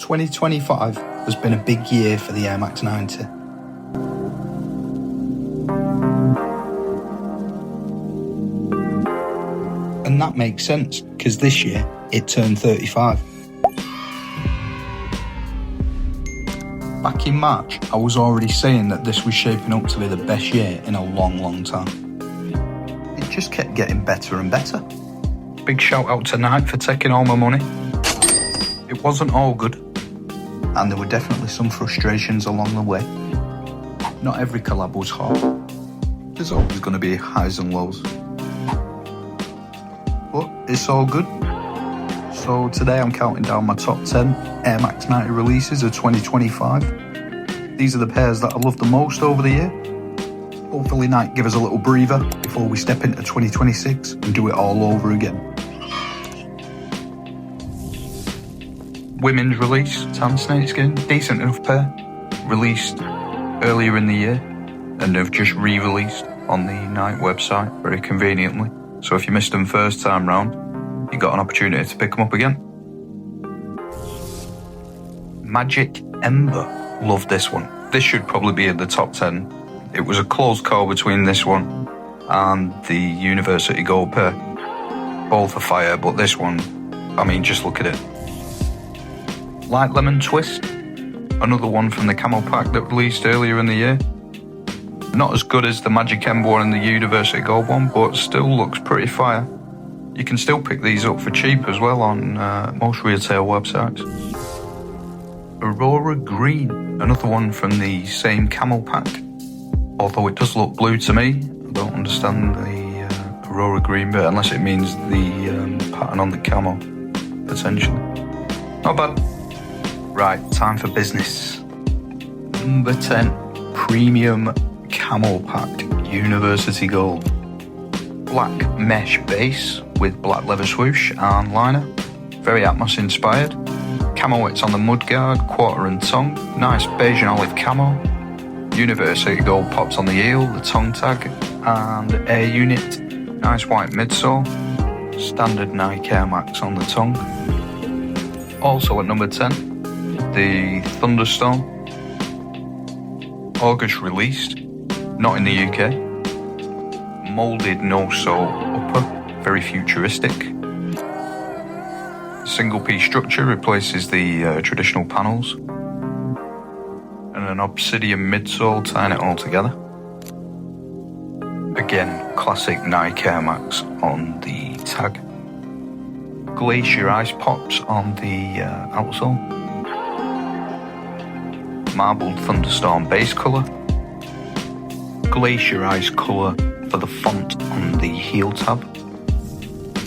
2025 has been a big year for the Air Max 90. And that makes sense, because this year it turned 35. Back in March, I was already saying that this was shaping up to be the best year in a long time. It just kept getting better and better. Big shout out to Nike for taking all my money. It wasn't all good, and there were definitely some frustrations along the way. Not every collab was hot. There's always going to be highs and lows. But it's all good. So today I'm counting down my top 10 Air Max 90 releases of 2025. These are the pairs that I love the most over the year. Hopefully Nike give us a little breather before we step into 2026 and do it all over again. Women's release, tan snakeskin, decent enough pair. Released earlier in the year and have just re-released on the Nike website very conveniently. So if you missed them first time round, you got an opportunity to pick them up again. Magic Ember, love this one. This should probably be in the top 10. It was a close call between this one and the University Gold pair. Both are fire, but this one, I mean, just look at it. Light Lemon Twist, another one from the Camo Pack that released earlier in the year. Not as good as the Magic Ember one and the University Gold one, but still looks pretty fire. You can still pick these up for cheap as well on most retail websites. Aurora Green, another one from the same Camo Pack. Although it does look blue to me, I don't understand the Aurora Green bit unless it means the pattern on the camo, potentially. Not bad. Right, time for business. Number 10, Premium Camo Pack University Gold. Black mesh base with black leather swoosh and liner. Very Atmos inspired. Camo it's on the mudguard, quarter and tongue. Nice beige and olive camo. University Gold pops on the heel, the tongue tag and air unit. Nice white midsole. Standard Nike Air Max on the tongue. Also at number 10, the Thunderstorm. August released, not in the UK. Moulded no-sole upper, very futuristic. Single piece structure replaces the traditional panels. And an obsidian midsole tying it all together. Again, classic Nike Air Max on the tag. Glacier ice pops on the outsole. Marbled Thunderstorm base colour. Glacier ice colour for the font on the heel tab.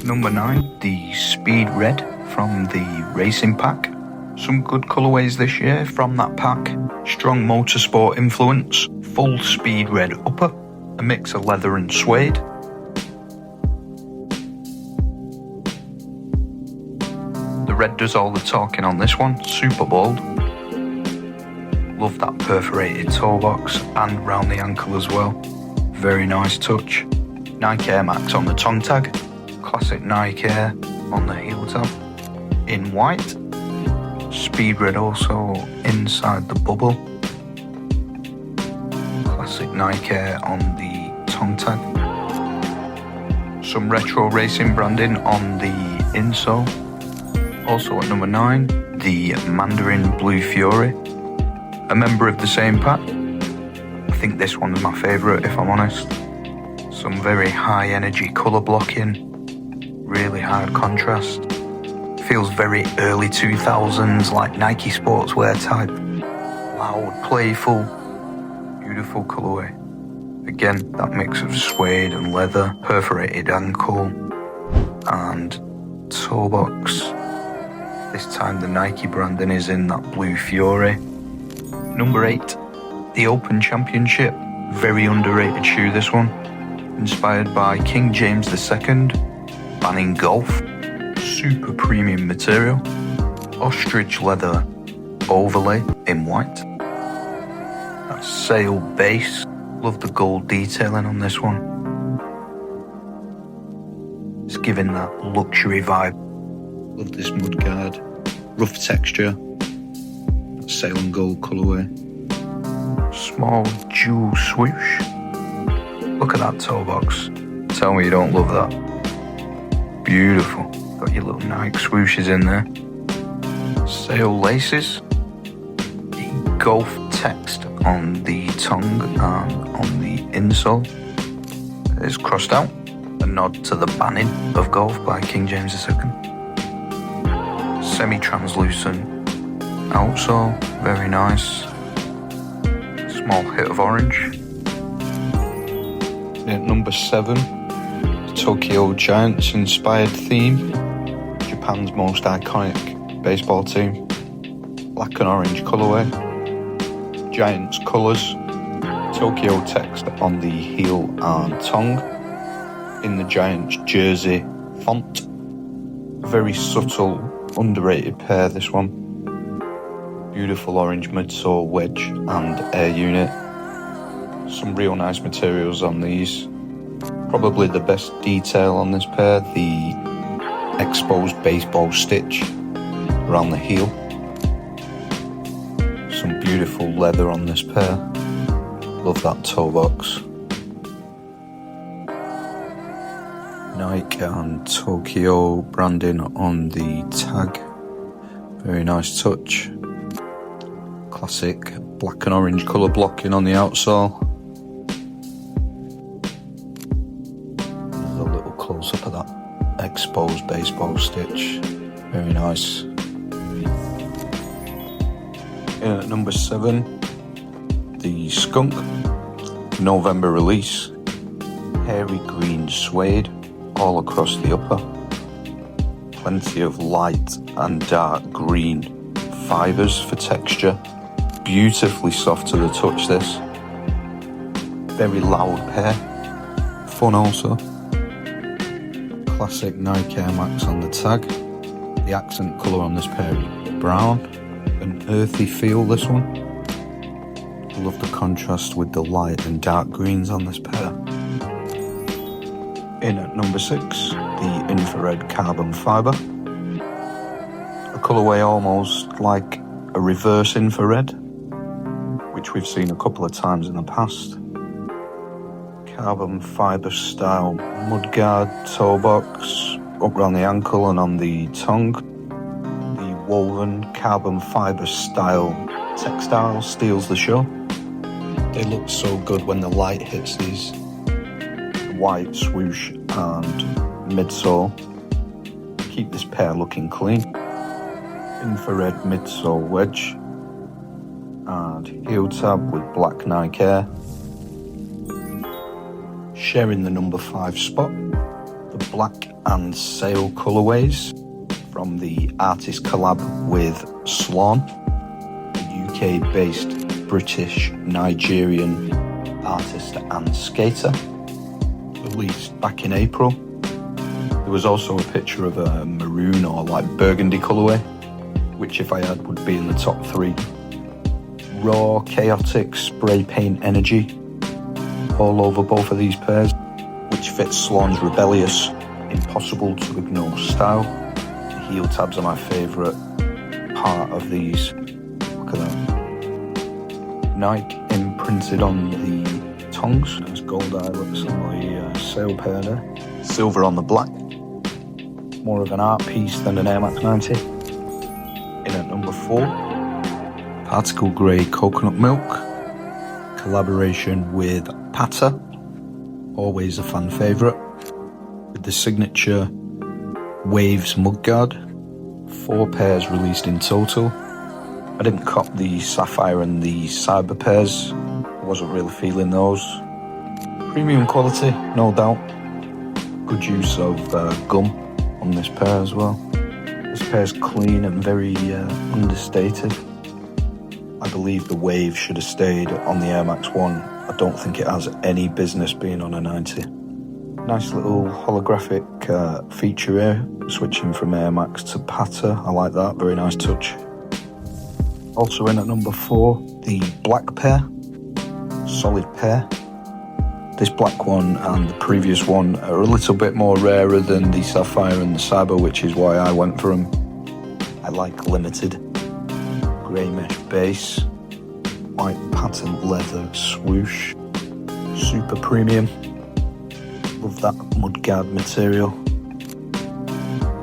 Number 9, the Speed Red from the Racing Pack. Some good colourways this year from that pack. Strong motorsport influence, full Speed Red upper, a mix of leather and suede. The red does all the talking on this one, super bold. Love that perforated toe box and round the ankle as well. Very nice touch. Nike Air Max on the tongue tag. Classic Nike Air on the heel tab. In white. Speed Red also inside the bubble. Classic Nike Air on the tongue tag. Some retro racing branding on the insole. Also at number 9, the Mandarin Blue Fury. A member of the same pack. I think this one is my favourite if I'm honest. Some very high energy colour blocking. Really hard contrast. Feels very early 2000s, like Nike sportswear type. Loud, playful, beautiful colourway. Again, that mix of suede and leather, perforated ankle, and toe box. This time the Nike branding is in that Blue Fury. Number 8, the Open Championship. Very underrated shoe, this one. Inspired by King James II, banning golf. Super premium material. Ostrich leather overlay in white. That sail base. Love the gold detailing on this one. It's giving that luxury vibe. Love this mudguard. Rough texture. sail and gold colourway. Small jewel swoosh. Look at that toe box. Tell me you don't love that. Beautiful. Got your little Nike swooshes in there. Sail laces. The golf text on the tongue and on the insole is crossed out. A nod to the banning of golf by King James II. Semi-translucent outsole, very nice. Small hit of orange. At number 7, the Tokyo Giants inspired theme. Japan's most iconic baseball team. Black and orange colourway. Giants colours. Tokyo text on the heel and tongue. In the Giants jersey font. A very subtle, underrated pair, this one. Beautiful orange midsole wedge and air unit. Some real nice materials on these. Probably the best detail on this pair, the exposed baseball stitch around the heel. Some beautiful leather on this pair. Love that toe box. Nike and Tokyo branding on the tag. Very nice touch. Classic black and orange colour blocking on the outsole. Another little close up of that exposed baseball stitch. Very nice. In at number 7, the Skunk November release. Hairy green suede all across the upper. Plenty of light and dark green fibres for texture. Beautifully soft to the touch, this. Very loud pair. Fun also. Classic Nike Air Max on the tag. The accent colour on this pair is brown. An earthy feel, this one. I love the contrast with the light and dark greens on this pair. In at number 6, the infrared carbon fibre. A colourway almost like a reverse infrared, which we've seen a couple of times in the past. Carbon fibre style mudguard toe box up around the ankle and on the tongue. The woven carbon fibre style textile steals the show. They look so good when the light hits these. White swoosh and midsole keep this pair looking clean. Infrared midsole wedge and heel tab with black Nike Air. Sharing the number 5 spot, the black and sail colourways from the artist collab with Sloan, a UK based British Nigerian artist and skater. Released back in April. There was also a picture of a maroon or like burgundy colourway, which if I had would be in the top 3. Raw, chaotic spray paint energy all over both of these pairs, which fits Sloan's rebellious, impossible to ignore style. The heel tabs are my favourite part of these. Look at that. Nike imprinted on the tongues. There's gold eyelets on the sail pair there. Silver on the black. More of an art piece than an Air Max 90. In at number 4, particle grey coconut milk. Collaboration with Pata. Always a fan favourite. With the signature Waves mudguard. 4 pairs released in total. I didn't cop the sapphire and the cyber pairs. Wasn't really feeling those. Premium quality, no doubt. Good use of gum on this pair as well. This pair's clean and very understated. I believe the wave should have stayed on the Air Max 1. I don't think it has any business being on a 90. Nice little holographic feature here, switching from Air Max to Pata. I like that, very nice touch. Also in at number 4, the black pair. Solid pair. This black one and the previous one are a little bit more rarer than the sapphire and the cyber, which is why I went for them. I like limited. grey mesh base, white patent leather swoosh, super premium. Love that mudguard material.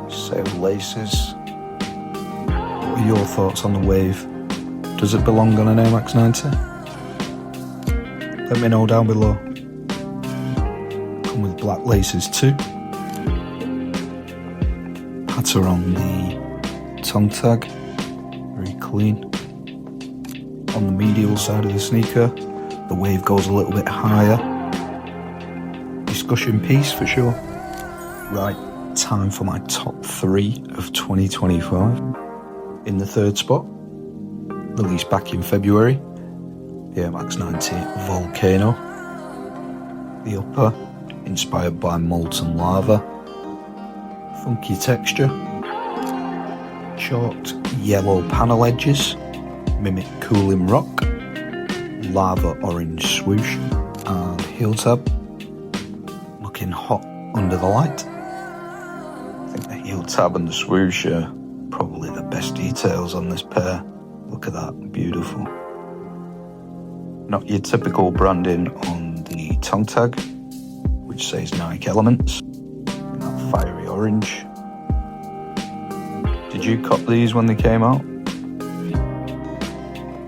Sale laces. What are your thoughts on the Wave? Does it belong on an Air Max 90? Let me know down below. Come with black laces too. Patter on the tongue tag, very clean. On the medial side of the sneaker, the Wave goes a little bit higher. Discussion piece for sure. Right, time for my top 3 of 2025. In the third spot, released back in February, the Air Max 90 Volcano. The upper, inspired by molten lava. Funky texture. Chalked yellow panel edges, mimic cooling rock. Lava orange swoosh and heel tab. Looking hot under the light. I think the heel tab and the swoosh are probably the best details on this pair. Look at that, beautiful. Not your typical branding on the tongue tag, which says Nike Elements, in that fiery orange. Did you cop these when they came out?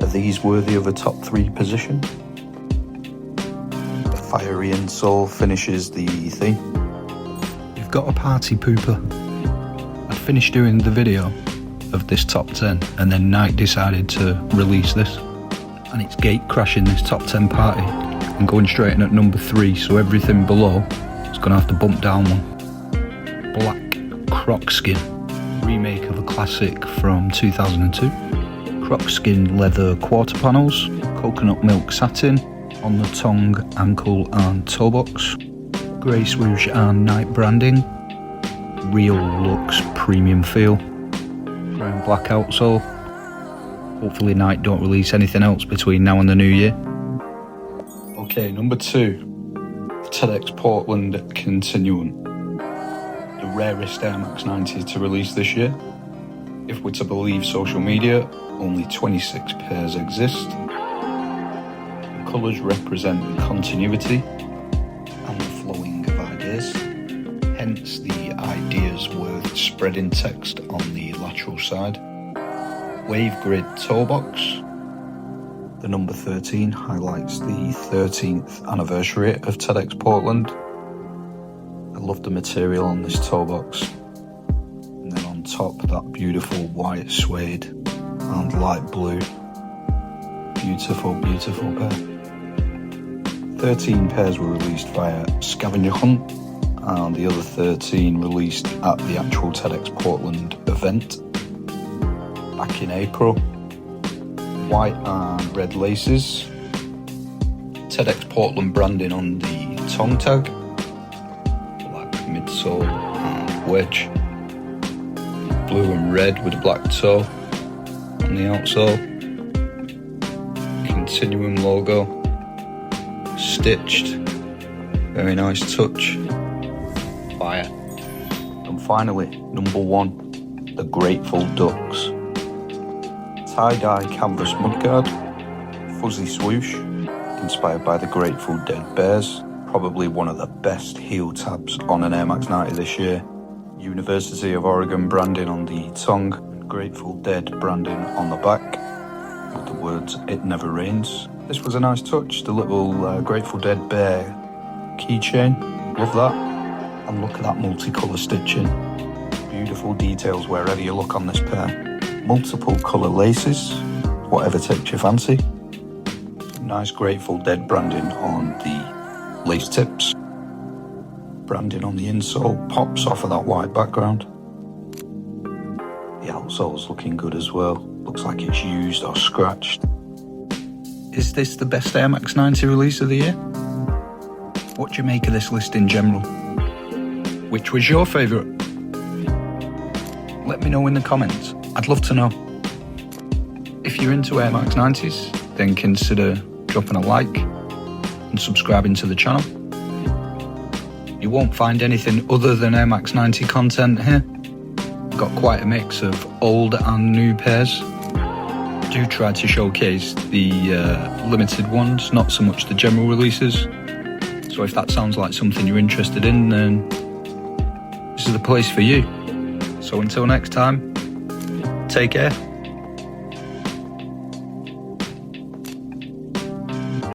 Are these worthy of a top 3 position? The fiery insole finishes the theme. You've got a party pooper. I finished doing the video of this top 10 and then Nike decided to release this, and it's gate crashing this top 10 party and going straight in at number 3, so everything below is going to have to bump down one. Black croc skin, remake of a classic from 2002. Croc skin leather quarter panels, coconut milk satin on the tongue, ankle and toe box. Grey swoosh and Nike branding. Real looks premium feel. Brown black outsole. Hopefully Nike don't release anything else between now and the new year. Okay, number 2, the TEDx Portland Continuum. The rarest Air Max 90 to release this year. If we're to believe social media, only 26 pairs exist. The colours represent continuity and the flowing of ideas. Hence the ideas worth spreading text on the lateral side. Wave grid toe box. The number 13 highlights the 13th anniversary of TEDx Portland. I love the material on this toe box. And then on top, that beautiful white suede and light blue. Beautiful, beautiful pair. 13 pairs were released via scavenger hunt, and the other 13 released at the actual TEDx Portland event back in April. White and red laces, TEDx Portland branding on the tongue tag, black midsole and wedge, blue and red with a black toe on the outsole, Continuum logo, stitched, very nice touch. Fire. And finally, number 1, the Grateful Ducks. Tie-dye canvas mudguard, fuzzy swoosh, inspired by the Grateful Dead Bears. Probably one of the best heel tabs on an Air Max 90 this year. University of Oregon branding on the tongue, and Grateful Dead branding on the back, with the words "It Never Rains." This was a nice touch, the little Grateful Dead bear keychain. Love that. And look at that multicolour stitching. Beautiful details wherever you look on this pair. Multiple colour laces, whatever takes your fancy. Nice Grateful Dead branding on the lace tips. Branding on the insole pops off of that white background. The outsole's looking good as well. Looks like it's used or scratched. Is this the best Air Max 90 release of the year? What do you make of this list in general? Which was your favourite? Let me know in the comments. I'd love to know. If you're into Air Max 90s, then consider dropping a like and subscribing to the channel. You won't find anything other than Air Max 90 content here. Got quite a mix of old and new pairs. do try to showcase the limited ones, not so much the general releases. So if that sounds like something you're interested in, then this is the place for you. So until next time, take care.